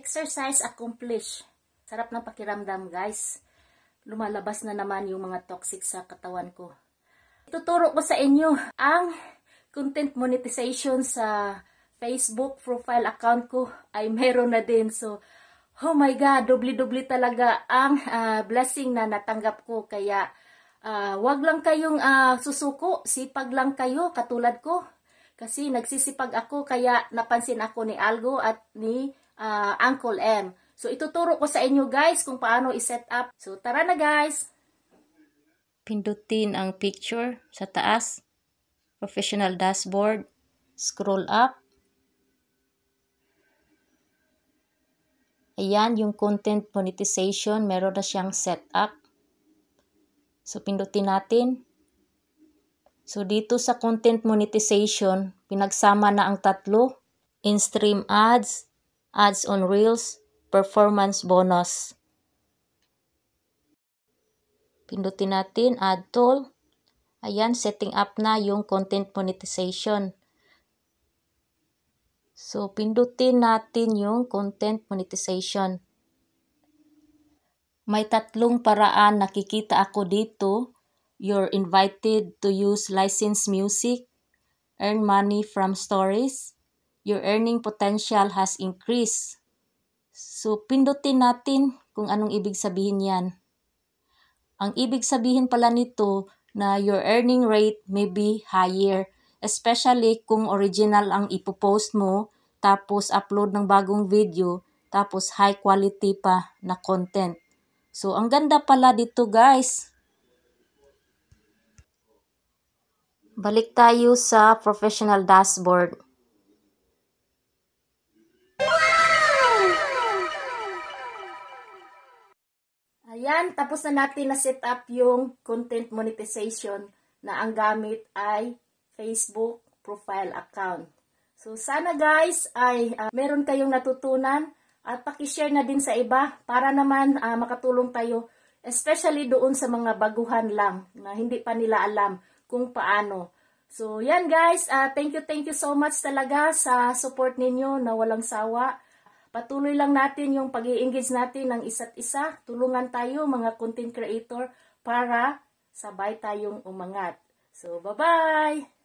exercise accomplished. Sarap ng pakiramdam, guys. Lumalabas na naman yung mga toxic sa katawan ko. Ituturo ko sa inyo ang content monetization sa Facebook profile account ko ay meron na din. So, oh my God, doble-doble talaga ang blessing na natanggap ko. Kaya, wag lang kayong susuko, sipag lang kayo katulad ko. Kasi nagsisipag ako, kaya napansin ako ni Algo at ni Uncle M. So, ituturo ko sa inyo guys kung paano i-set up. So, tara na guys! Pindutin ang picture sa taas. Professional dashboard. Scroll up. Ayan, yung content monetization. Meron na siyang set up. So, pindutin natin. So, dito sa content monetization, pinagsama na ang tatlo. In-stream ads, ads on Reels, performance bonus. Pindutin natin, add tool. Ayan, setting up na yung content monetization. So, pindutin natin yung content monetization. May tatlong paraan nakikita ako dito. You're invited to use licensed music, earn money from stories, your earning potential has increased. So, pindutin natin kung anong ibig sabihin yan. Ang ibig sabihin pala nito na your earning rate may be higher, especially kung original ang ipopost mo, tapos upload ng bagong video, tapos high quality pa na content. So, ang ganda pala dito guys. Balik tayo sa professional dashboard. Ayan, tapos na natin na set up yung content monetization na ang gamit ay Facebook profile account. So, sana guys ay meron kayong natutunan at pakishare na din sa iba para naman makatulong tayo, especially doon sa mga baguhan lang na hindi pa nila alam kung paano. So, yan guys. Thank you so much talaga sa support ninyo na walang sawa. Patuloy lang natin yung pag-i-engage natin ng isa't isa. Tulungan tayo mga content creator para sabay tayong umangat. So, bye-bye!